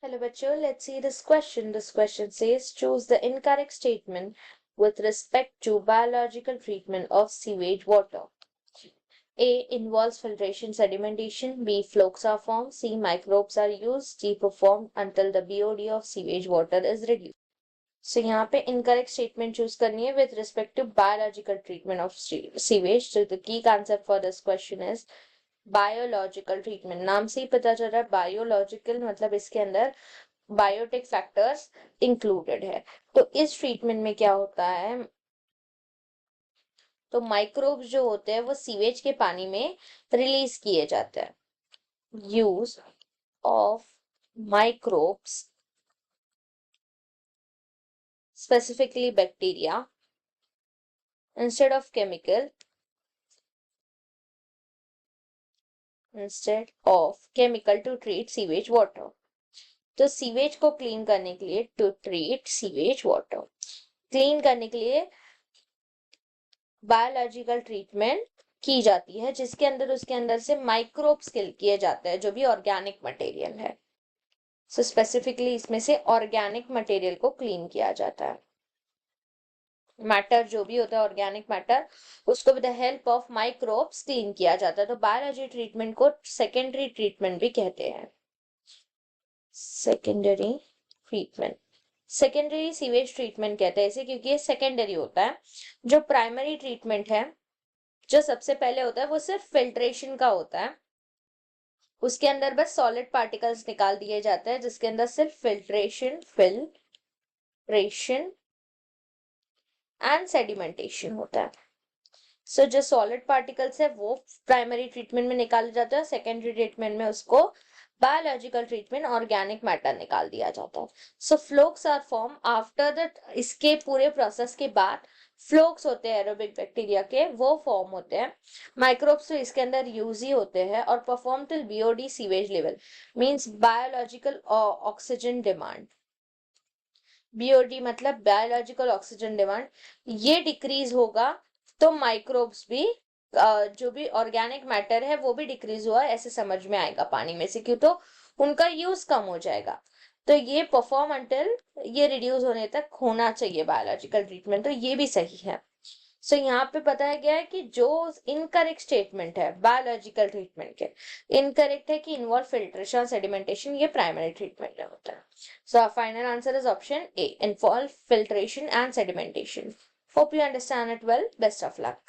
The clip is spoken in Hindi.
Hello, bachcho. Let's see this question. This question says choose the incorrect statement with respect to biological treatment of sewage water. A involves filtration sedimentation. B flocks are formed. C microbes are used. D performed until the BOD of sewage water is reduced. So यहाँ पे incorrect statement choose करनी है with respect to biological treatment of sewage. So the key concept for this question is biological treatment. नाम से ही पता चल रहा है बायोलॉजिकल मतलब इसके अंदर बायोटिक फैक्टर्स इंक्लूडेड है. तो इस ट्रीटमेंट में क्या होता है, तो माइक्रोब्स जो होते हैं वो सीवेज के पानी में रिलीज किए जाते हैं. Use of microbes specifically bacteria instead of chemical to treat sewage water. तो सीवेज को क्लीन करने के लिए to treat sewage water, clean करने के लिए बायोलॉजिकल ट्रीटमेंट की जाती है जिसके अंदर उसके अंदर से माइक्रोब्स किल किए जाते हैं जो भी ऑर्गेनिक मटेरियल है. सो स्पेसिफिकली इसमें से ऑर्गेनिक मटेरियल को क्लीन किया जाता है. मैटर जो भी होता है ऑर्गेनिक मैटर उसको with the help of microbes clean किया जाता है. तो बायोलॉजी ट्रीटमेंट को सेकेंडरी ट्रीटमेंट भी कहते हैं. Secondary treatment, secondary sewage treatment कहते हैं इसे क्योंकि ये सेकेंडरी होता है. जो प्राइमरी ट्रीटमेंट है जो सबसे पहले होता है वो सिर्फ फिल्ट्रेशन का होता है. उसके अंदर बस सॉलिड पार्टिकल्स निकाल दिए जाते हैं जिसके अंदर सिर्फ फिल्ट्रेशन एंड सेडिमेंटेशन होता है. सो जो सॉलिड पार्टिकल्स है वो प्राइमरी ट्रीटमेंट में निकाले जाते हैं. सेकेंडरी ट्रीटमेंट में उसको बायोलॉजिकल ट्रीटमेंट ऑर्गेनिक मैटर निकाल दिया जाता है. So flocs are form after the, इसके पूरे प्रोसेस के बाद फ्लोक्स होते हैं एरोबिक बैक्टीरिया के, वो फॉर्म होते हैं. माइक्रोब्स तो इसके अंदर यूज ही होते हैं और perform till BOD sewage level means biological oxygen demand. BOD मतलब बायोलॉजिकल ऑक्सीजन डिमांड, ये डिक्रीज होगा तो माइक्रोब्स भी जो भी ऑर्गेनिक मैटर है वो भी डिक्रीज हुआ ऐसे समझ में आएगा पानी में से, क्यों तो उनका यूज कम हो जाएगा. तो ये परफॉर्म अंटिल ये रिड्यूस होने तक होना चाहिए बायोलॉजिकल ट्रीटमेंट. तो ये भी सही है. सो यहाँ पे बताया गया है कि जो इनकरेक्ट स्टेटमेंट है बायोलॉजिकल ट्रीटमेंट के, इनकरेक्ट है कि इन्वॉल्व फिल्ट्रेशन सेडिमेंटेशन, ये प्राइमरी ट्रीटमेंट में होता है. सो our final answer is option A, involve filtration and sedimentation. Hope you understand it well. Best of luck.